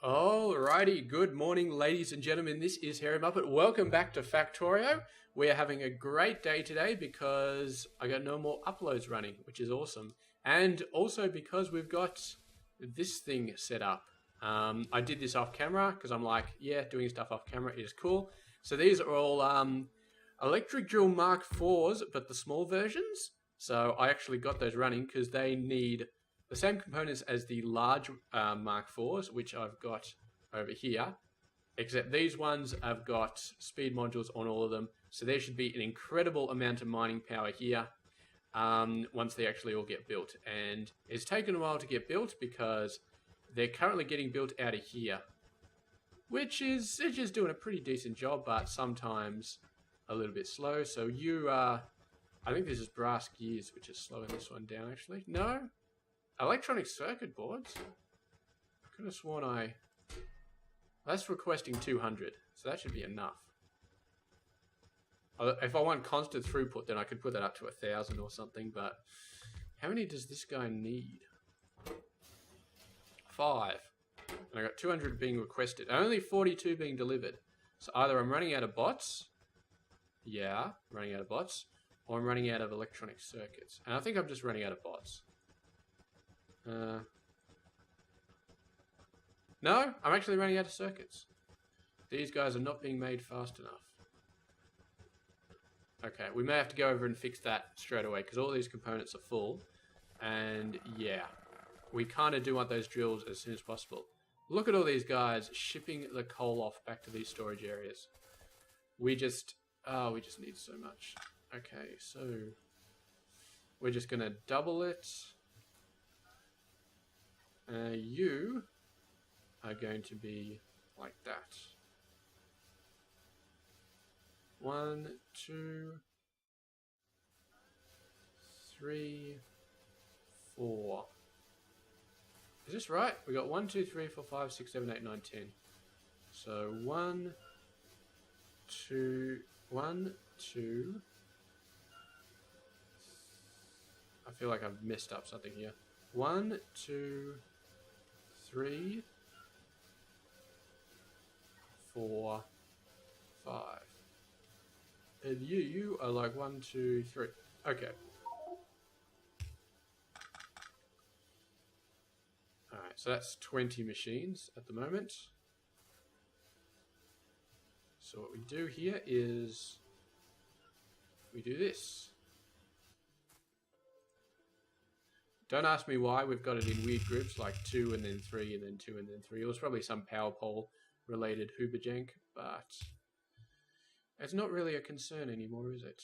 Alrighty, good morning, ladies and gentlemen. This is Hairymuppet. Welcome back to Factorio. We are having a great day today because I got no more uploads running, which is awesome. And also because we've got this thing set up. I did this off camera because I'm like, yeah, doing stuff off camera is cool. So these are all electric drill Mark IVs, but the small versions. So I actually got those running because they need the same components as the large Mark IVs, which I've got over here, except these ones have got speed modules on all of them, so there should be an incredible amount of mining power here once they actually all get built. And it's taken a while to get built because they're currently getting built out of here, which is just doing a pretty decent job, but sometimes a little bit slow. So I think this is brass gears, which is slowing this one down actually. No? Electronic circuit boards? I could have sworn that's requesting 200, so that should be enough. If I want constant throughput, then I could put that up to 1,000 or something, but how many does this guy need? 5. And I got 200 being requested. Only 42 being delivered. So either I'm running out of bots, yeah, running out of bots, or I'm running out of electronic circuits. And I think I'm just running out of bots. No, I'm actually running out of circuits. These guys are not being made fast enough. Okay, we may have to go over and fix that straight away because all these components are full. And yeah, we kind of do want those drills as soon as possible. Look at all these guys shipping the coal off back to these storage areas. We just need so much. Okay, so we're just going to double it. You are going to be like that. 1, 2, 3, 4. Is this right? We got 1, 2, 3, 4, 5, 6, 7, 8, 9, 10. So 1, 2, 1, 2. I feel like I've messed up something here. 1, 2, 3, 4, 5. And you are like 1, 2, 3. Okay. Alright, so that's 20 machines at the moment. So what we do here is we do this. Don't ask me why we've got it in weird groups like 2 and then 3 and then 2 and then 3. It was probably some power pole related hoobajank, but it's not really a concern anymore, is it?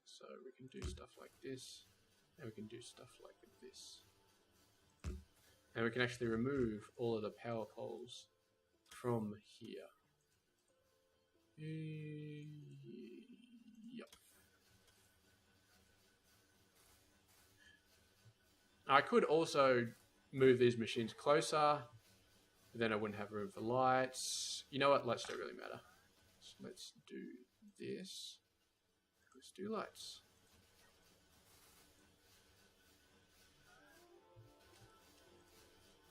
So we can do stuff like this, and we can do stuff like this. And we can actually remove all of the power poles from here. Yep. I could also move these machines closer, but then I wouldn't have room for lights. You know what? Lights don't really matter. So let's do this. Let's do lights.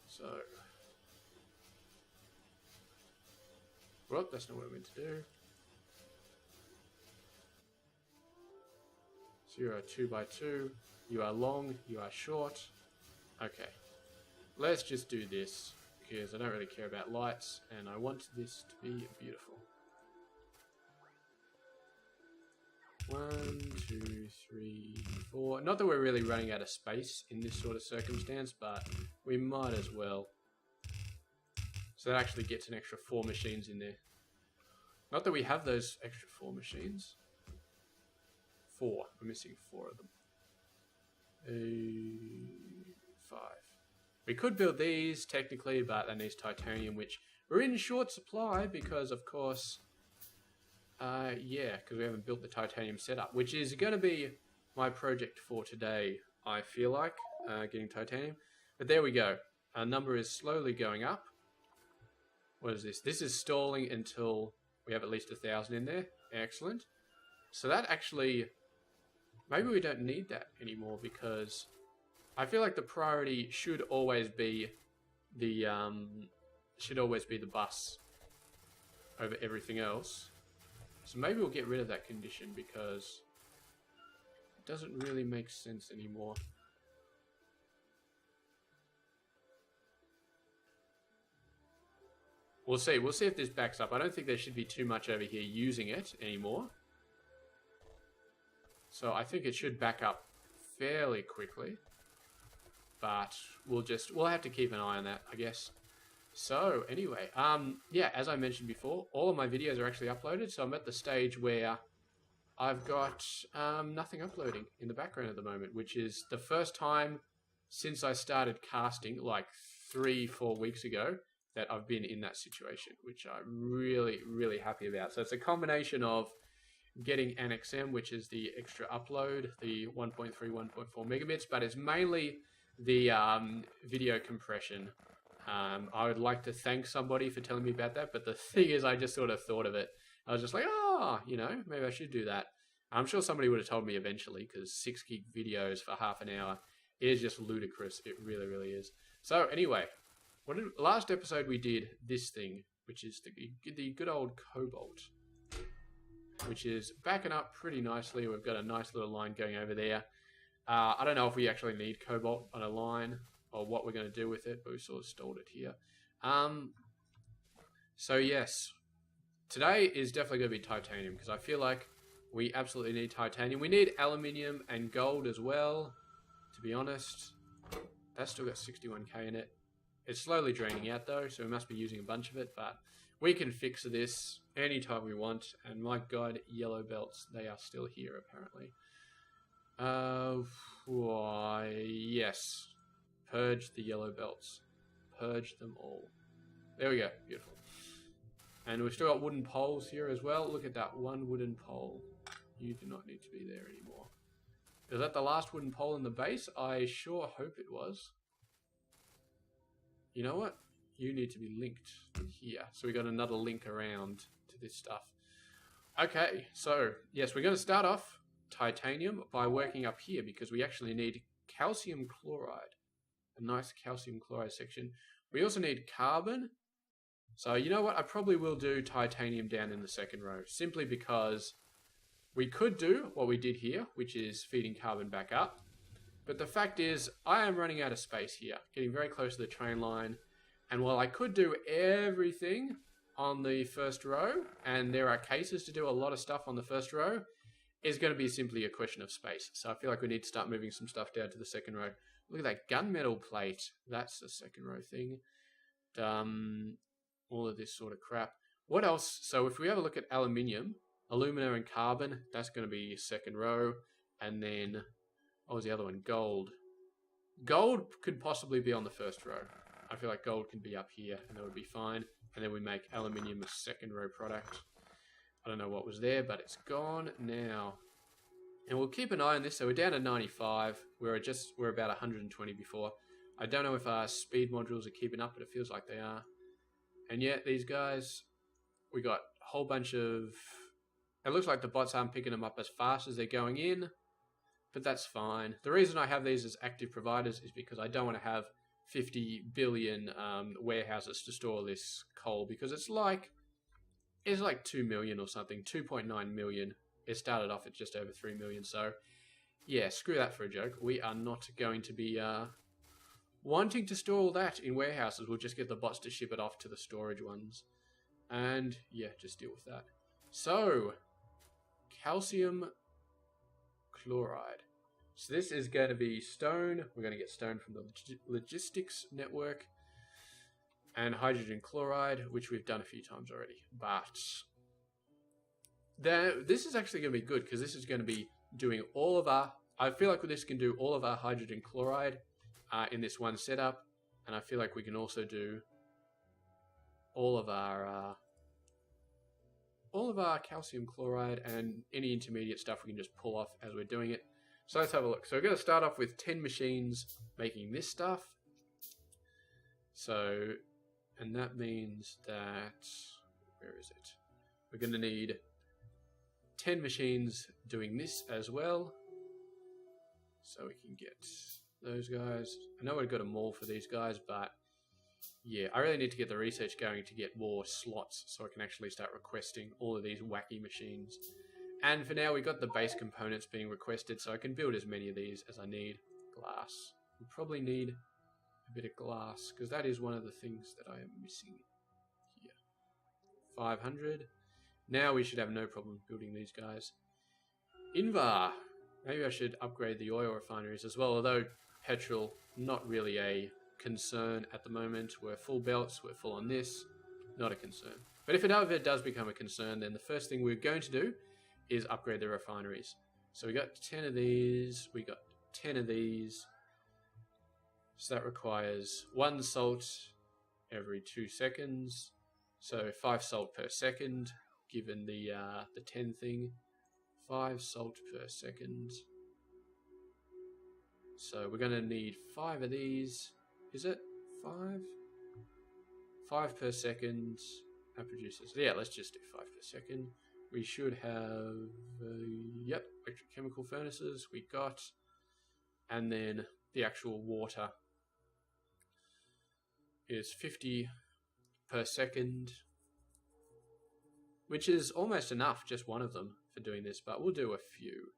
So, well, that's not what I meant to do. So you're a 2 by 2. You are long, you are short. Okay, let's just do this because I don't really care about lights and I want this to be beautiful. 1, 2, 3, 4. Not that we're really running out of space in this sort of circumstance, but we might as well. So that actually gets an extra 4 machines in there. Not that we have those extra 4 machines. 4. We're missing 4 of them. 5. We could build these technically, but that needs titanium, which we're in short supply because, of course, yeah, because we haven't built the titanium setup, which is going to be my project for today, I feel like, getting titanium. But there we go. Our number is slowly going up. What is this? This is stalling until we have at least 1,000 in there. Excellent. So that actually, maybe we don't need that anymore because I feel like the priority should always be the should always be the bus over everything else. So maybe we'll get rid of that condition because it doesn't really make sense anymore. We'll see. We'll see if this backs up. I don't think there should be too much over here using it anymore. So I think it should back up fairly quickly. But we'll have to keep an eye on that, I guess. So anyway, yeah, as I mentioned before, all of my videos are actually uploaded. So I'm at the stage where I've got nothing uploading in the background at the moment, which is the first time since I started casting like 3-4 weeks ago that I've been in that situation, which I'm really, really happy about. So it's a combination of getting NXM, which is the extra upload, the 1.3, 1.4 megabits, but it's mainly the video compression. I would like to thank somebody for telling me about that, but the thing is, I just sort of thought of it. I was just like, oh, you know, maybe I should do that. I'm sure somebody would have told me eventually, because 6 gig videos for half an hour is just ludicrous. It really, really is. So anyway, last episode we did this thing, which is the good old Cobalt, which is backing up pretty nicely. We've got a nice little line going over there. I don't know if we actually need Cobalt on a line or what we're going to do with it, but we sort of stalled it here. So yes, today is definitely going to be titanium because I feel like we absolutely need titanium. We need aluminium and gold as well, to be honest. That's still got 61k in it. It's slowly draining out though, so we must be using a bunch of it, but we can fix this anytime we want. And my god, yellow belts, they are still here apparently. Why, yes. Purge the yellow belts. Purge them all. There we go. Beautiful. And we've still got wooden poles here as well. Look at that one wooden pole. You do not need to be there anymore. Is that the last wooden pole in the base? I sure hope it was. You know what? You need to be linked here. So we got another link around to this stuff. Okay, so yes, we're going to start off titanium by working up here because we actually need calcium chloride. A nice calcium chloride section. We also need carbon. So you know what? I probably will do titanium down in the second row simply because we could do what we did here, which is feeding carbon back up. But the fact is, I am running out of space here, getting very close to the train line. And while I could do everything on the first row, and there are cases to do a lot of stuff on the first row, it's going to be simply a question of space. So I feel like we need to start moving some stuff down to the second row. Look at that gunmetal plate. That's the second row thing. All of this sort of crap. What else? So if we have a look at aluminium, alumina and carbon, that's going to be second row. And then, what was the other one? Gold. Gold could possibly be on the first row. I feel like gold can be up here and that would be fine. And then we make aluminium a second row product. I don't know what was there, but it's gone now. And we'll keep an eye on this. So we're down to 95. We're about 120 before. I don't know if our speed modules are keeping up, but it feels like they are. And yet these guys, we got a whole bunch of... It looks like the bots aren't picking them up as fast as they're going in, but that's fine. The reason I have these as active providers is because I don't want to have 50 billion warehouses to store this coal, because it's like 2 million or something, 2.9 million. It started off at just over 3 million, so yeah, screw that for a joke. We are not going to be wanting to store all that in warehouses. We'll just get the bots to ship it off to the storage ones. And yeah, just deal with that. So, calcium chloride. So this is going to be stone. We're going to get stone from the logistics network. And hydrogen chloride, which we've done a few times already. But this is actually going to be good because this is going to be doing all of our... I feel like this can do all of our hydrogen chloride in this one setup. And I feel like we can also do all of our calcium chloride and any intermediate stuff we can just pull off as we're doing it. So let's have a look. So we're going to start off with 10 machines making this stuff. So, and that means that, where is it? We're going to need 10 machines doing this as well. So we can get those guys. I know we've got a mall for these guys, but Yeah, I really need to get the research going to get more slots so I can actually start requesting all of these wacky machines. And for now, we got the base components being requested, so I can build as many of these as I need. Glass. We probably need a bit of glass, because that is one of the things that I am missing here. 500. Now we should have no problem building these guys. Invar. Maybe I should upgrade the oil refineries as well, although petrol, not really a concern at the moment. We're full belts, we're full on this, not a concern. But if it ever does become a concern, then the first thing we're going to do is upgrade the refineries. So we got 10 of these, we got 10 of these. So that requires 1 salt every 2 seconds. So 5 salt per second, given the 10 thing. 5 salt per second. So we're going to need 5 of these. Is it 5? 5 per second. That produces. Yeah, let's just do 5 per second. We should have, yep, electrochemical furnaces we got. And then the actual water is 50 per second, which is almost enough, just one of them, for doing this, but we'll do a few.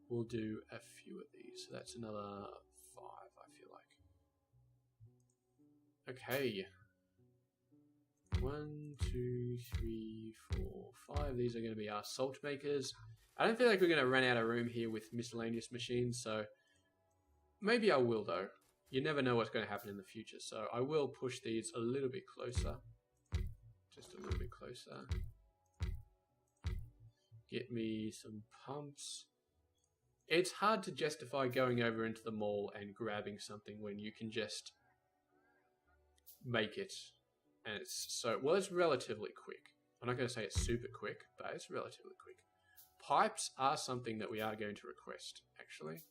We'll do a few of these. So that's another 5, I feel like. Okay. 1, 2, 3, 4, 5. These are going to be our salt makers. I don't feel like we're going to run out of room here with miscellaneous machines, so maybe I will, though. You never know what's going to happen in the future, so I will push these a little bit closer. Just a little bit closer. Get me some pumps. It's hard to justify going over into the mall and grabbing something when you can just make it. And it's so, well, it's relatively quick. I'm not going to say it's super quick, but it's relatively quick. Pipes are something that we are going to request, actually.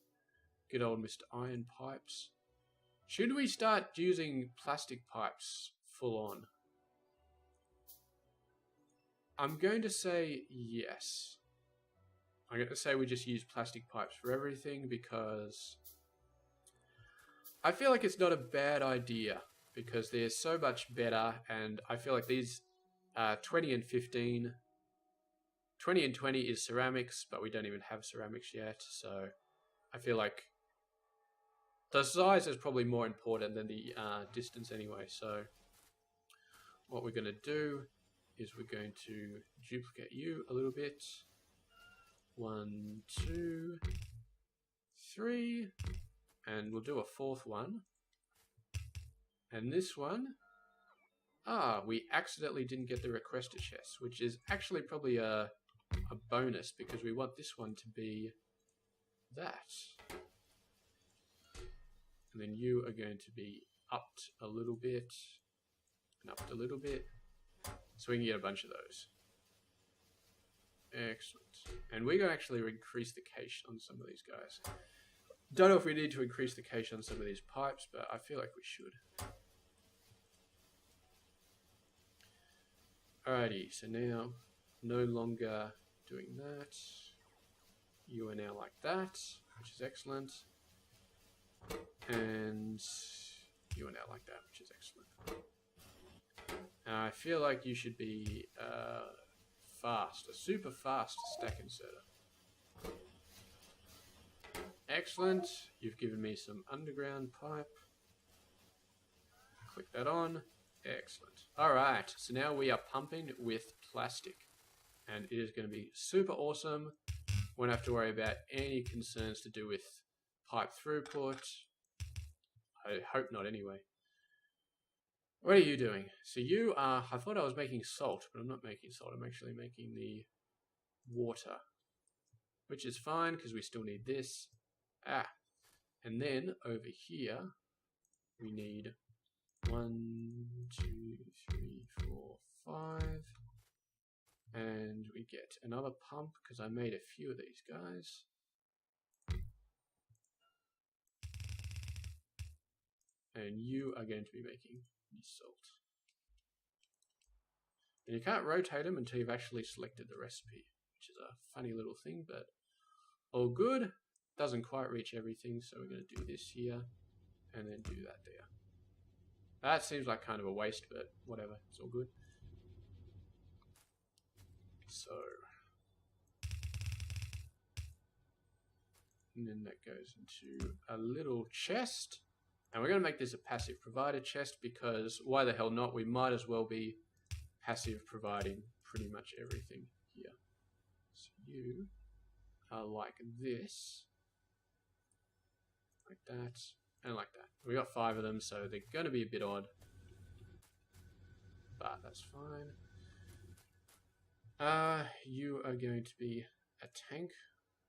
Good old Mr. Iron Pipes. Should we start using plastic pipes full on? I'm going to say yes. I'm going to say we just use plastic pipes for everything because I feel like it's not a bad idea because they're so much better, and I feel like these 20 and 15, 20 and 20 is ceramics, but we don't even have ceramics yet, so I feel like the size is probably more important than the distance anyway. So what we're going to do is we're going to duplicate you a little bit. 1, 2, 3, and we'll do a 4th one. And this one, we accidentally didn't get the requested chest, which is actually probably a bonus because we want this one to be that. And then you are going to be upped a little bit and upped a little bit, so we can get a bunch of those. Excellent. And we're going to actually increase the cache on some of these guys. Don't know if we need to increase the cache on some of these pipes, but I feel like we should. Alrighty, so now no longer doing that. You are now like that, which is excellent. And you are now like that, which is excellent. I feel like you should be fast, a super fast stack inserter. Excellent. You've given me some underground pipe. Click that on. Excellent. All right, so now we are pumping with plastic, and it is going to be super awesome. Won't have to worry about any concerns to do with pipe throughput. I hope not anyway. What are you doing? So you are, I thought I was making salt, but I'm not making salt. I'm actually making the water, which is fine because we still need this. And then over here, we need 1, 2, 3, 4, 5. And we get another pump because I made a few of these guys. And you are going to be making the salt. And you can't rotate them until you've actually selected the recipe, which is a funny little thing, but all good. Doesn't quite reach everything, so we're going to do this here and then do that there. That seems like kind of a waste, but whatever. It's all good. So, and then that goes into a little chest. And we're going to make this a passive provider chest because why the hell not? We might as well be passive providing pretty much everything here. So you are like this, like that, and like that. We got 5 of them, so they're going to be a bit odd, but that's fine. You are going to be a tank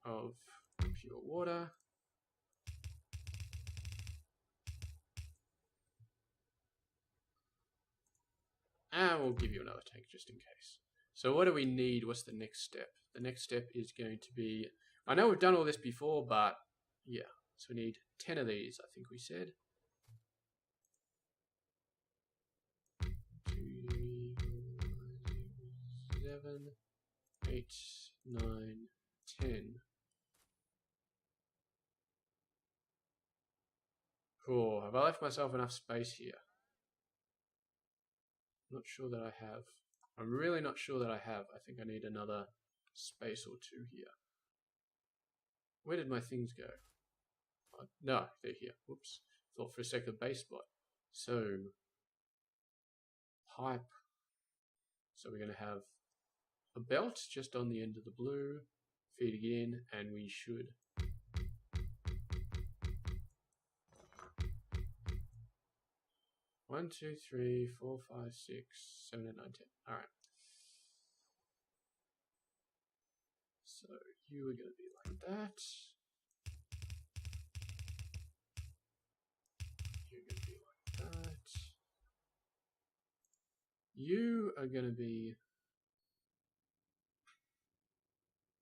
of pure water. And we'll give you another tank just in case. So what do we need? What's the next step? The next step is going to be... I know we've done all this before, but yeah. So we need 10 of these, I think we said. 2, 3, 4, 5, 6, 7, 8, 9, 10. Cool. Have I left myself enough space here? Not sure that I have. I'm really not sure that I have. I think I need another space or 2 here. Where did my things go? Oh, no, they're here. Whoops. Thought for a second base spot. So, pipe. So we're going to have a belt just on the end of the blue, feeding in, and we should. One, 2, 3, 4, 5, 6, 7, 8, 9, 10. All right. So you are going to be like that. You're going to be like that. You are going to be...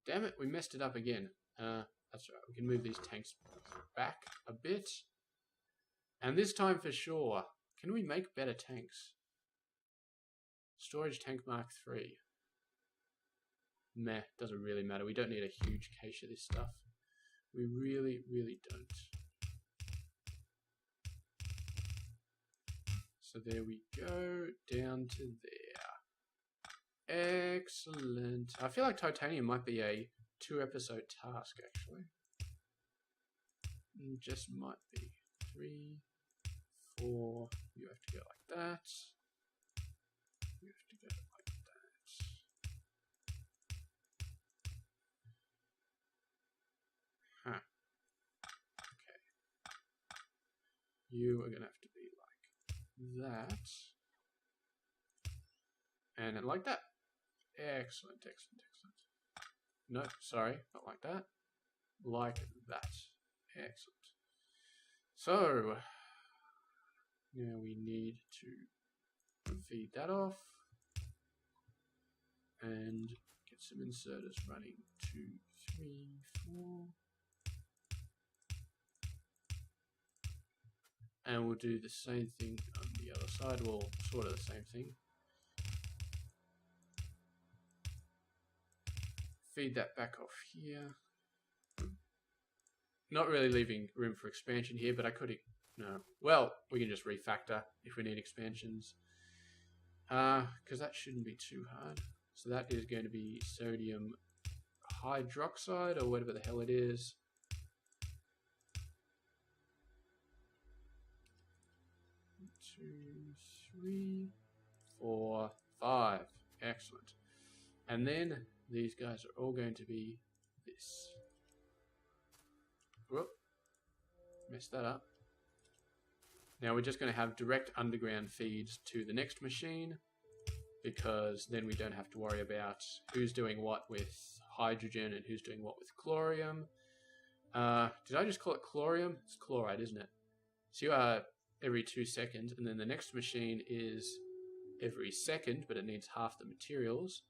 Damn it, we messed it up again. That's right, we can move these tanks back a bit. And this time for sure, can we make better tanks? Storage tank Mark III. Meh, doesn't really matter. We don't need a huge cache of this stuff. We really, really don't. So there we go, down to there. Excellent. I feel like titanium might be a 2-episode task, actually. Just might be. 3, 4. You have to go like that. You have to go like that. Huh. Okay. You are going to have to be like that. And like that. Excellent, excellent, excellent. No, sorry, not like that. Like that. Excellent. So, now we need to feed that off and get some inserters running. 2, 3, 4. And we'll do the same thing on the other side. Well, sort of the same thing. Feed that back off here. Not really leaving room for expansion here, but I could... No. Well, we can just refactor if we need expansions. Because that shouldn't be too hard. So that is going to be sodium hydroxide, or whatever the hell it is. One, 2, 3, 4, 5. Excellent. And then these guys are all going to be this. Whoop. Messed that up. Now we're just going to have direct underground feeds to the next machine, because then we don't have to worry about who's doing what with hydrogen and who's doing what with chlorium. Did I just call it chlorium? It's chloride, isn't it? So you are every 2 seconds, and then the next machine is every second, but it needs half the materials.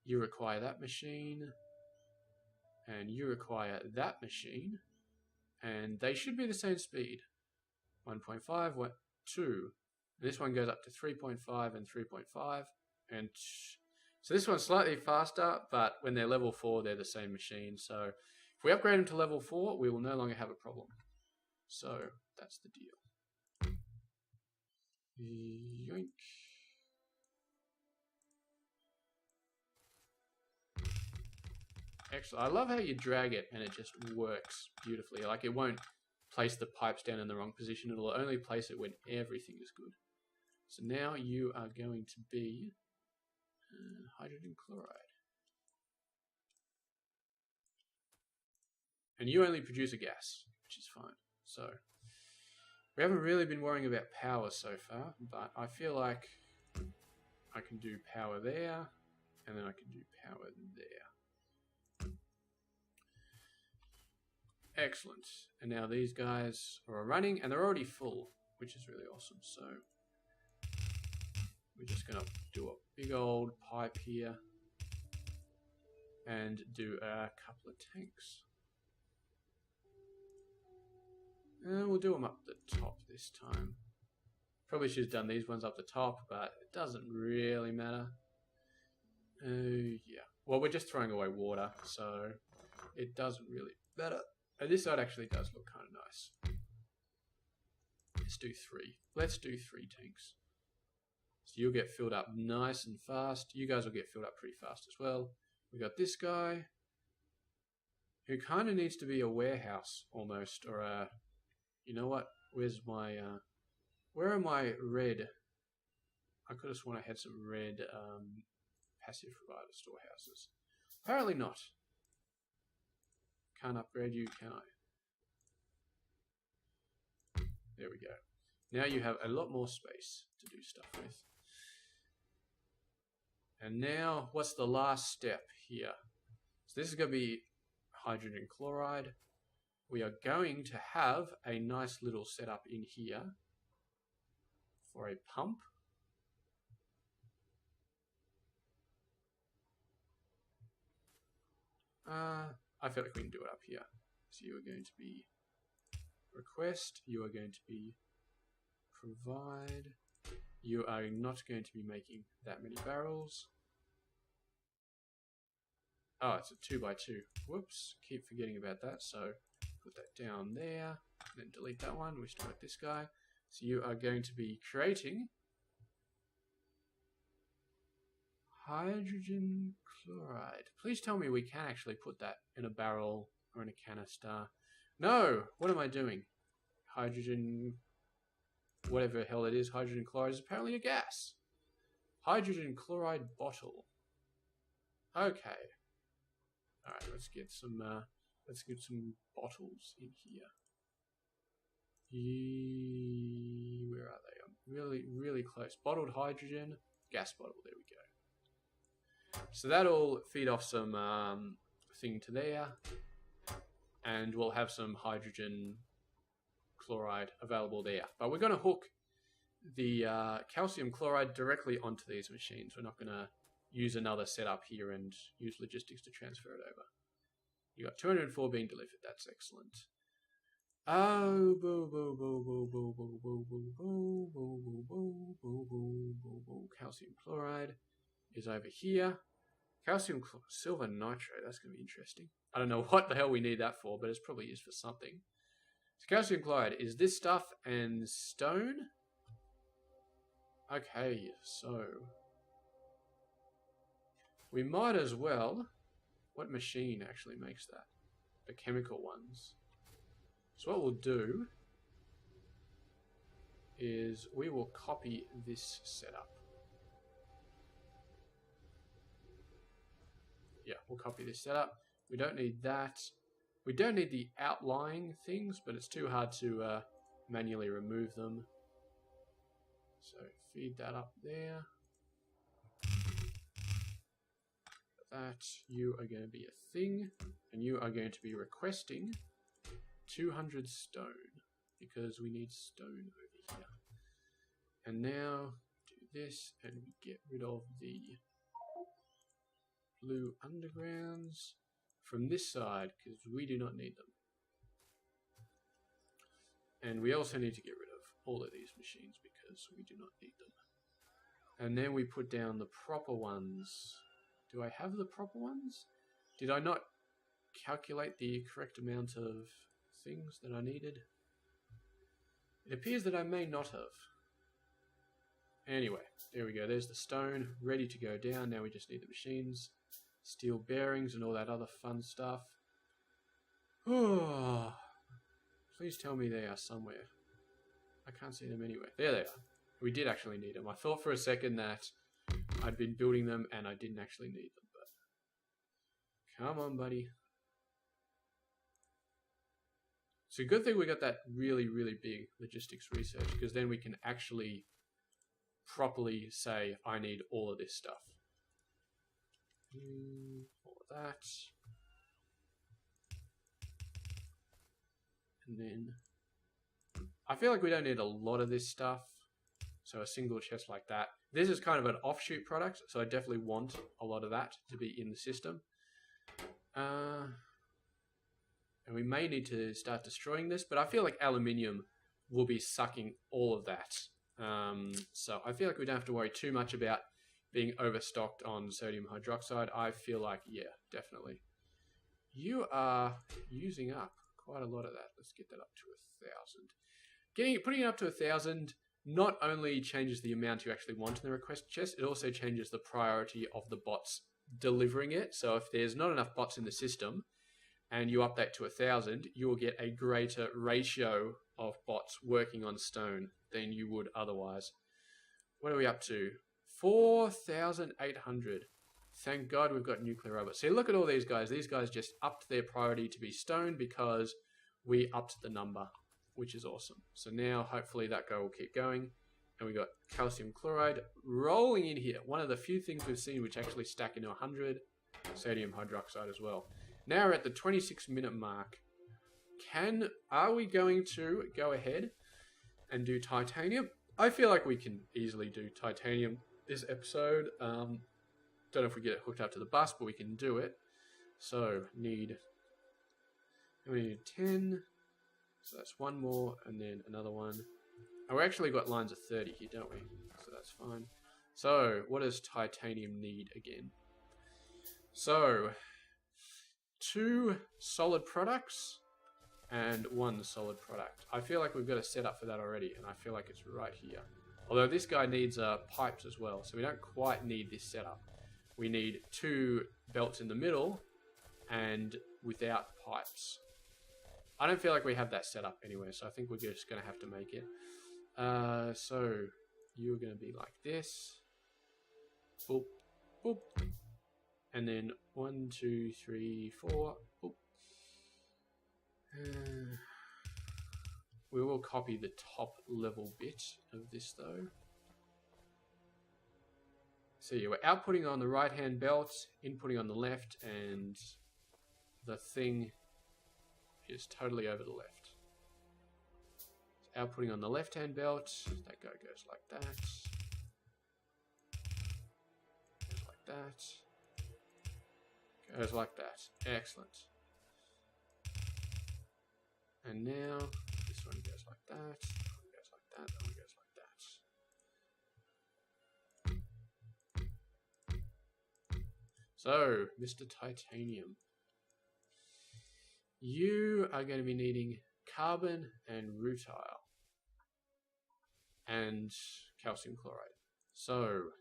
You require that machine, and you require that machine, and they should be the same speed. 1.5, 2. This one goes up to 3.5 and 3.5, and so this one's slightly faster, but when they're level 4, they're the same machine. So if we upgrade them to level 4, we will no longer have a problem. So that's the deal. Yoink. Excellent. I love how you drag it and it just works beautifully. Like it won't place the pipes down in the wrong position. It'll only place it when everything is good. So now you are going to be hydrogen chloride. And you only produce a gas, which is fine. So we haven't really been worrying about power so far, but I feel like I can do power there, and then I can do power there. Excellent. And now these guys are running, and they're already full, which is really awesome. So we're just going to do a big old pipe here and do a couple of tanks. And we'll do them up the top this time. Probably should have done these ones up the top, but it doesn't really matter. Yeah. Well, we're just throwing away water, so it doesn't really matter. And this side actually does look kind of nice. Let's do 3. Let's do 3 tanks. So you'll get filled up nice and fast. You guys will get filled up pretty fast as well. We got this guy who kind of needs to be a warehouse almost, or a... You know what? Where's my... where are my red... I could have sworn I had some red passive provider storehouses. Apparently not. Can't upgrade you, can I? There we go. Now you have a lot more space to do stuff with. And now, what's the last step here? So this is going to be hydrogen chloride. We are going to have a nice little setup in here for a pump. I feel like we can do it up here. So you are going to be request, you are going to be provide, you are not going to be making that many barrels. Oh, it's a 2x2. Whoops, keep forgetting about that. So put that down there, then delete that one. We still got this guy. So you are going to be creating hydrogen chloride. Please tell me we can actually put that in a barrel or in a canister. No! What am I doing? Hydrogen... whatever the hell it is, hydrogen chloride is apparently a gas. Hydrogen chloride bottle. Okay. Alright, let's get some bottles in here. Where are they? I'm really, really close. Bottled hydrogen, gas bottle, there we go. So that'll feed off some thing to there, and we'll have some hydrogen chloride available there. But we're going to hook the calcium chloride directly onto these machines. We're not going to use another setup here and use logistics to transfer it over. You got 204 being delivered. That's excellent. Oh, boo, boo, boo, boo, boo, boo, boo, boo, boo, boo, boo, boo, boo, boo, boo, boo. Calcium chloride is over here. Calcium silver nitrate. That's going to be interesting. I don't know what the hell we need that for, but it's probably used for something. So calcium chloride is this stuff and stone. Okay, so we might as well... What machine actually makes that? The chemical ones. So what we'll do is we will copy this setup. Yeah, we'll copy this setup. We don't need that. We don't need the outlying things, but it's too hard to manually remove them. So feed that up there. That you are going to be a thing, and you are going to be requesting 200 stone, because we need stone over here. And now do this, and we get rid of the blue undergrounds from this side, because we do not need them. And we also need to get rid of all of these machines, because we do not need them. And then we put down the proper ones. Do I have the proper ones? Did I not calculate the correct amount of things that I needed? It appears that I may not have. Anyway, there we go. There's the stone ready to go down. Now we just need the machines, steel bearings, and all that other fun stuff. Oh, please tell me they are somewhere. I can't see them anywhere. There they are. We did actually need them. I thought for a second that I'd been building them and I didn't actually need them. But come on, buddy. It's a good thing we got that really, really big logistics research, because then we can actually properly say, I need all of this stuff. All of that. And then I feel like we don't need a lot of this stuff. So a single chest like that. This is kind of an offshoot product, so I definitely want a lot of that to be in the system. And we may need to start destroying this, but I feel like aluminium will be sucking all of that. So I feel like we don't have to worry too much about being overstocked on sodium hydroxide. I feel like, yeah, definitely. You are using up quite a lot of that. Let's get that up to 1,000. Putting it up to 1,000 not only changes the amount you actually want in the request chest, it also changes the priority of the bots delivering it. So if there's not enough bots in the system, and you update to 1,000, you will get a greater ratio of bots working on stone than you would otherwise. What are we up to? 4,800. Thank God we've got nuclear robots. See, look at all these guys. These guys just upped their priority to be stone because we upped the number, which is awesome. So now, hopefully, that guy will keep going. And we got calcium chloride rolling in here. One of the few things we've seen which actually stack into 100. Sodium hydroxide as well. Now we're at the 26-minute mark. Are we going to go ahead and do titanium? I feel like we can easily do titanium this episode. Don't know if we get it hooked up to the bus, but we can do it. So we need 10. So that's one more, and then another one. Oh, we actually got lines of 30 here, don't we? So that's fine. So what does titanium need again? So 2 solid products and 1 solid product. I feel like we've got a setup for that already, and I feel like it's right here. Although this guy needs pipes as well, so we don't quite need this setup. We need 2 belts in the middle and without pipes. I don't feel like we have that set up anyway, so I think we're just going to have to make it. So you're going to be like this. Boop, boop. And then 1, 2, 3, 4. Boop. We will copy the top level bit of this though. So yeah, we're outputting on the right hand belt, inputting on the left, and the thing is totally over the left. So outputting on the left hand belt, that guy goes like that. Goes like that. Goes like that. Excellent. And now this one goes like that. That one goes like that. That one goes like that. So, Mr. Titanium, you are going to be needing carbon and rutile and calcium chloride. So,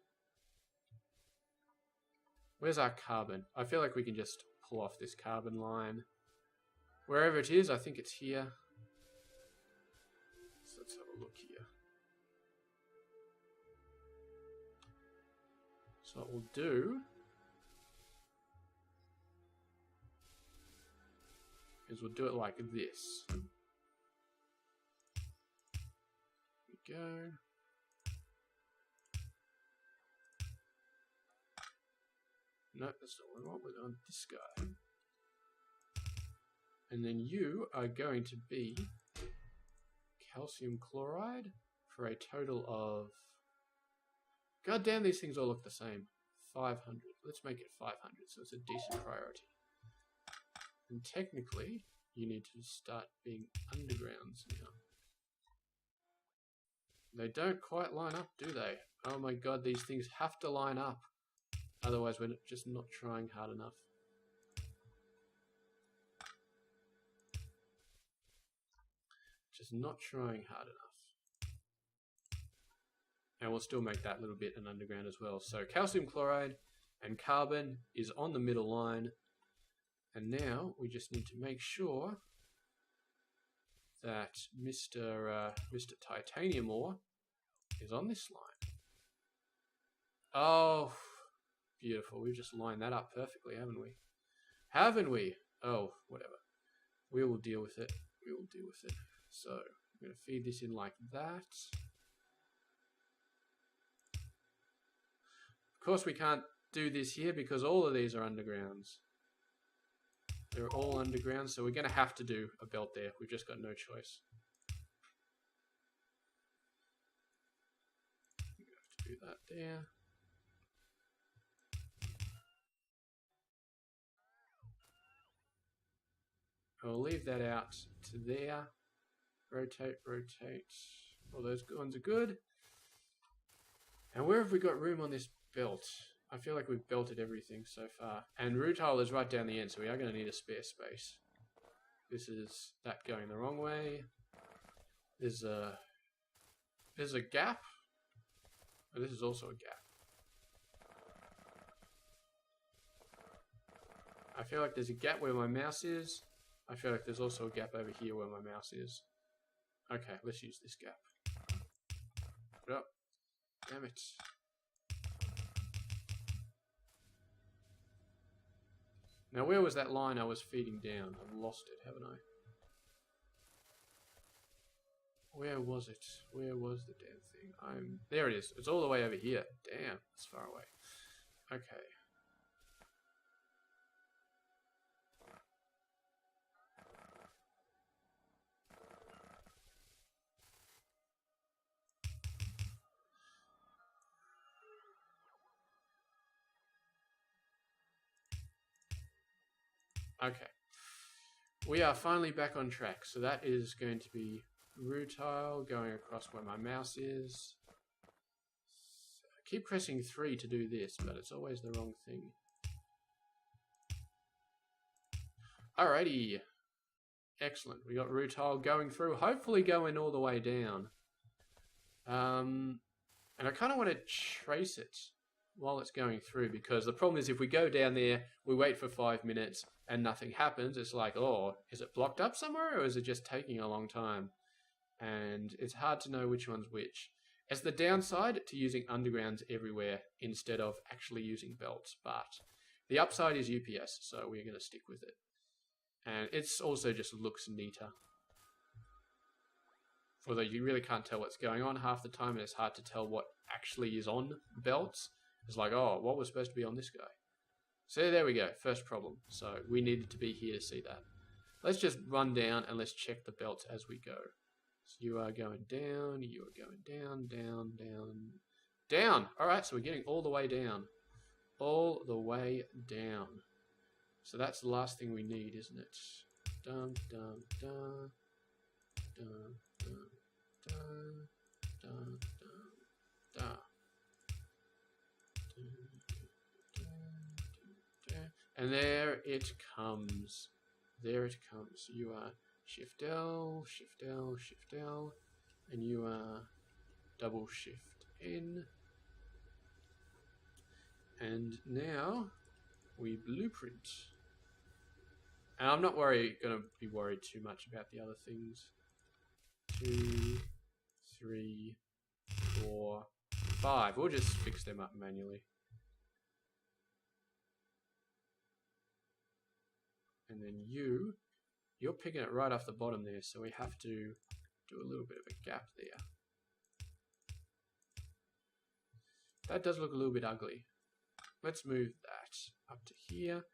where's our carbon? I feel like we can just pull off this carbon line. Wherever it is, I think it's here. So let's have a look here. So what we'll do is we'll do it like this. Here we go. No, that's not what we want. We're on this guy. And then you are going to be calcium chloride for a total of... God damn, these things all look the same. 500. Let's make it 500 so it's a decent priority. And technically, you need to start being undergrounds now. They don't quite line up, do they? Oh my god, these things have to line up. Otherwise, we're just not trying hard enough. Just not trying hard enough. And we'll still make that little bit an underground as well. So calcium chloride and carbon is on the middle line. And now we just need to make sure that Mr. Titanium ore is on this line. Oh, beautiful. We've just lined that up perfectly, haven't we? Haven't we? Oh, whatever. We will deal with it. We will deal with it. So I'm going to feed this in like that. Of course, we can't do this here because all of these are undergrounds. They're all underground, so we're going to have to do a belt there. We've just got no choice. We have to do that there. I'll leave that out to there. Rotate, rotate. All those ones are good. And where have we got room on this belt? I feel like we've belted everything so far. And rutile is right down the end, so we are going to need a spare space. This is that going the wrong way. There's a gap. Oh, this is also a gap. I feel like there's a gap where my mouse is. I feel like there's also a gap over here where my mouse is. Okay, let's use this gap. Put it up. Damn it. Now, where was that line I was feeding down? I've lost it, haven't I? Where was it? Where was the damn thing? There it is. It's all the way over here. Damn, it's far away. Okay. Okay. We are finally back on track. So that is going to be rutile going across where my mouse is. I keep pressing 3 to do this, but it's always the wrong thing. Alrighty. Excellent. We got rutile going through, hopefully going all the way down. And I kind of want to trace it while it's going through, because the problem is if we go down there, we wait for 5 minutes and nothing happens, it's like, oh, is it blocked up somewhere or is it just taking a long time? And it's hard to know which one's which. It's the downside to using undergrounds everywhere instead of actually using belts, but the upside is UPS, so we're going to stick with it. And it's also just looks neater. Although you really can't tell what's going on half the time, and it's hard to tell what actually is on belts. It's like, oh, what was supposed to be on this guy? So there we go, first problem. So we needed to be here to see that. Let's just run down and let's check the belts as we go. So you are going down, you are going down, down, down, down. All right, so we're getting all the way down. All the way down. So that's the last thing we need, isn't it? Dun, dun, dun, dun, dun, dun, dun, dun, dun. And there it comes. There it comes. You are Shift L, Shift L, Shift L, and you are double Shift N. And now we blueprint. And I'm not going to be worried too much about the other things. 2, 3, 4, 5. We'll just fix them up manually. And then you're picking it right off the bottom there, so we have to do a little bit of a gap there. That does look a little bit ugly. Let's move that up to here.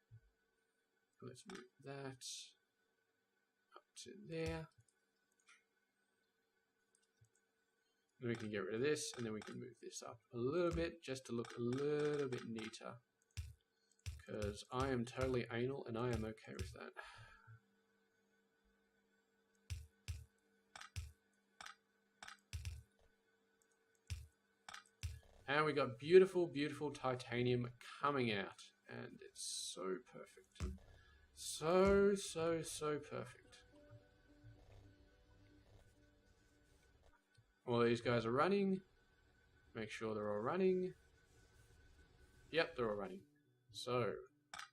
Let's move that up to there. Then we can get rid of this, and then we can move this up a little bit just to look a little bit neater. Because I am totally anal, and I am okay with that. And we got beautiful, beautiful titanium coming out. And it's so perfect. So, so, so perfect. All these guys are running. Make sure they're all running. Yep, they're all running. So,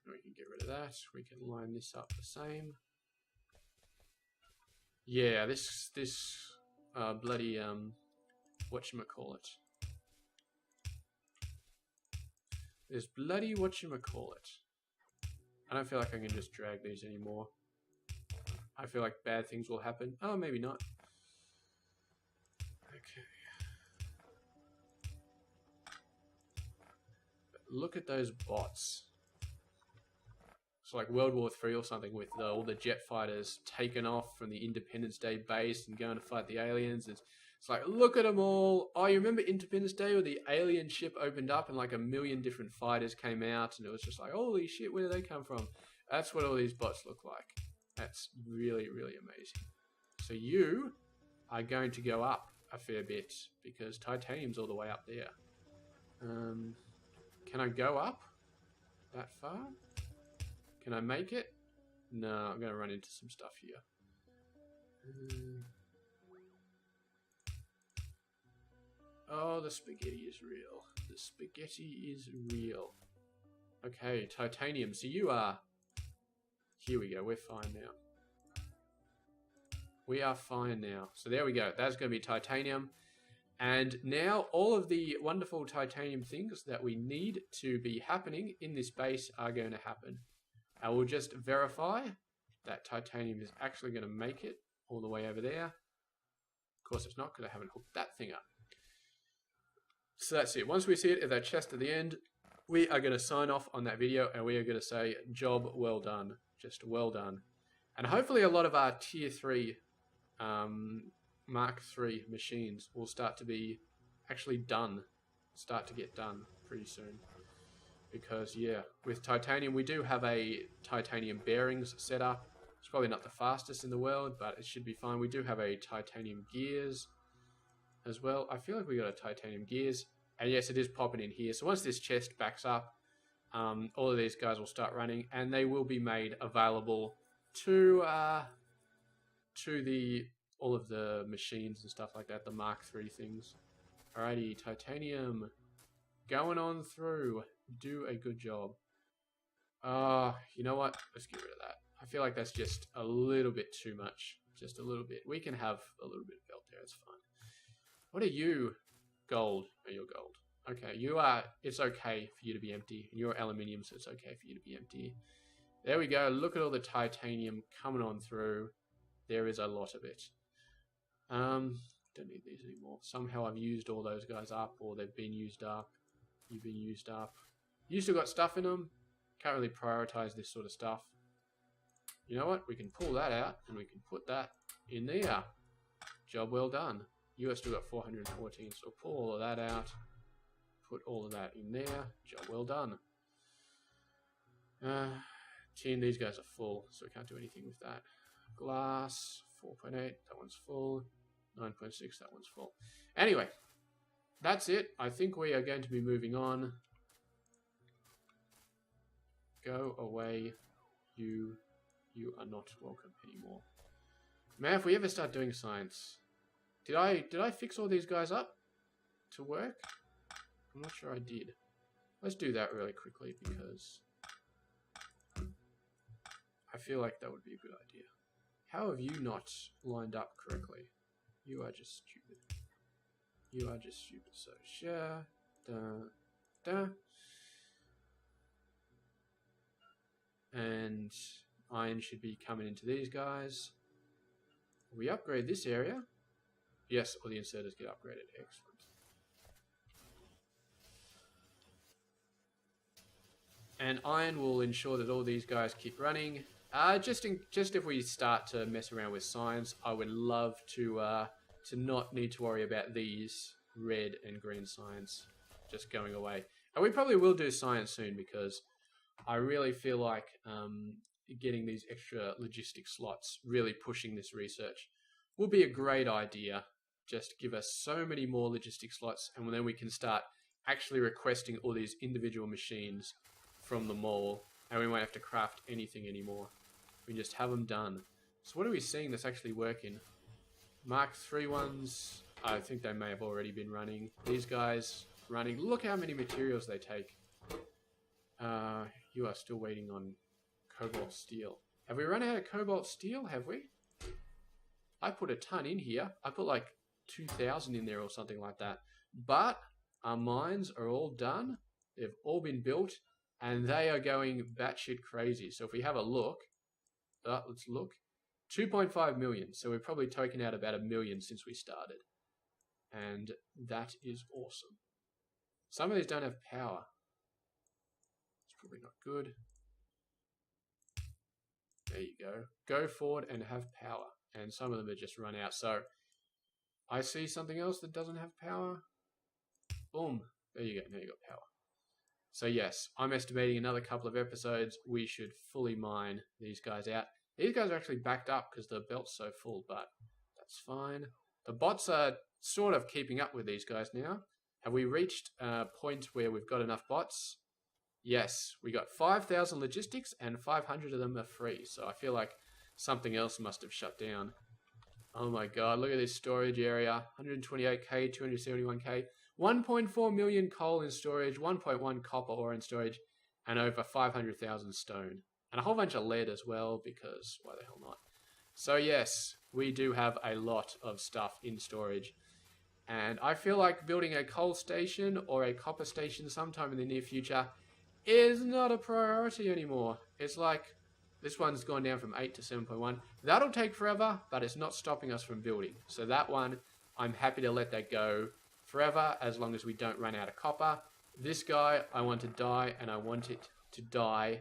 we can get rid of that. We can line this up the same. Yeah, this bloody, whatchamacallit. This bloody whatchamacallit. I don't feel like I can just drag these anymore. I feel like bad things will happen. Oh, maybe not. Okay. But look at those bots. It's like World War III or something with all the jet fighters taken off from the Independence Day base and going to fight the aliens. It's like, look at them all. Oh, you remember Independence Day where the alien ship opened up and like 1 million different fighters came out and it was just like, holy shit, where did they come from? That's what all these bots look like. That's really, really amazing. So you are going to go up a fair bit because titanium's all the way up there. Can I go up that far? Can I make it? No, I'm going to run into some stuff here. Oh, the spaghetti is real. The spaghetti is real. Okay, titanium. So you are... Here we go. We're fine now. We are fine now. So there we go. That's going to be titanium. And now all of the wonderful titanium things that we need to be happening in this base are going to happen. I will just verify that titanium is actually going to make it all the way over there. Of course it's not because I haven't hooked that thing up. So that's it. Once we see it at that chest at the end, we are going to sign off on that video and we are going to say, job well done. Just well done. And hopefully a lot of our tier 3 Mark III machines will start to be actually done. Start to get done pretty soon. Because, yeah, with titanium, we do have a titanium bearings set up. It's probably not the fastest in the world, but it should be fine. We do have a titanium gears as well. I feel like we got a titanium gears. And yes, it is popping in here. So once this chest backs up, all of these guys will start running, and they will be made available to all of the machines and stuff like that, the Mark III things. Alrighty, titanium, going on through. Do a good job. You know what? Let's get rid of that. I feel like that's just a little bit too much. Just a little bit. We can have a little bit of belt there. It's fine. What are you? Gold. Oh, you're gold. Okay, you are... It's okay for you to be empty. You're aluminium, so it's okay for you to be empty. There we go. Look at all the titanium coming on through. There is a lot of it. Don't need these anymore. Somehow I've used all those guys up, or they've been used up. You've been used up. You still got stuff in them. Can't really prioritize this sort of stuff. You know what? We can pull that out and we can put that in there. Job well done. You have still got 414, so pull all of that out. Put all of that in there. Job well done. Tin, these guys are full, so we can't do anything with that. Glass, 4.8, that one's full. 9.6, that one's full. Anyway, that's it. I think we are going to be moving on. Go away. You are not welcome anymore. Man, if we ever start doing science... Did I fix all these guys up to work? I'm not sure I did. Let's do that really quickly because I feel like that would be a good idea. How have you not lined up correctly? You are just stupid. You are just stupid. So share. And iron should be coming into these guys. We upgrade this area. Yes, all the inserters get upgraded. Excellent. And iron will ensure that all these guys keep running. Just if we start to mess around with science, I would love to not need to worry about these red and green science just going away. And we probably will do science soon because I really feel like getting these extra logistic slots, really pushing this research, will be a great idea. Just give us so many more logistic slots, and then we can start actually requesting all these individual machines from the mall, and we won't have to craft anything anymore. We just have them done. So what are we seeing that's actually working? Mark III ones I think they may have already been running. These guys running. Look how many materials they take. You are still waiting on cobalt steel. Have we run out of cobalt steel? Have we? I put a ton in here. I put like 2,000 in there or something like that. But our mines are all done. They've all been built. And they are going batshit crazy. So if we have a look. Let's look. 2.5 million. So we've probably taken out about 1 million since we started. And that is awesome. Some of these don't have power. It's probably not good. There you go. Go forward and have power. And some of them have just run out. So I see something else that doesn't have power. Boom. There you go. Now you got power. So yes, I'm estimating another couple of episodes. We should fully mine these guys out. These guys are actually backed up because the belt's so full, but that's fine. The bots are sort of keeping up with these guys now. Have we reached a point where we've got enough bots? Yes, we got 5,000 logistics and 500 of them are free. So I feel like something else must have shut down. Oh my god, look at this storage area. 128k, 271k, 1.4 million coal in storage, 1.1 copper ore in storage, and over 500,000 stone. And a whole bunch of lead as well, because why the hell not? So yes, we do have a lot of stuff in storage. And I feel like building a coal station or a copper station sometime in the near future is not a priority anymore. It's like, this one's gone down from 8 to 7.1. That'll take forever, but it's not stopping us from building. So that one, I'm happy to let that go forever as long as we don't run out of copper. This guy, I want to die, and I want it to die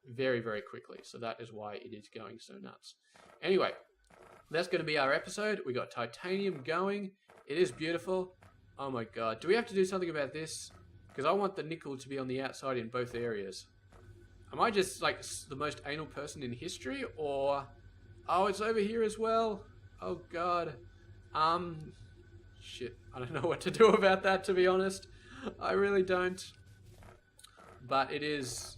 very, very quickly. So that is why it is going so nuts. Anyway, that's going to be our episode. We got titanium going. It is beautiful. Oh my god. Do we have to do something about this? Because I want the nickel to be on the outside in both areas. Am I just like the most anal person in history? Or... oh, it's over here as well? Oh god. Shit. I don't know what to do about that, to be honest. I really don't. But it is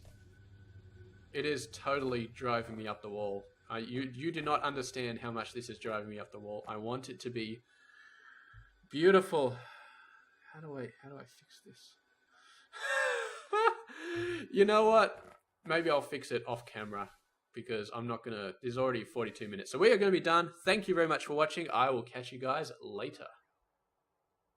totally driving me up the wall. You do not understand how much this is driving me up the wall. I want it to be beautiful. How do I fix this? You know what? Maybe I'll fix it off camera because I'm not gonna. There's already 42 minutes, so we are going to be done. Thank you very much for watching. I will catch you guys later.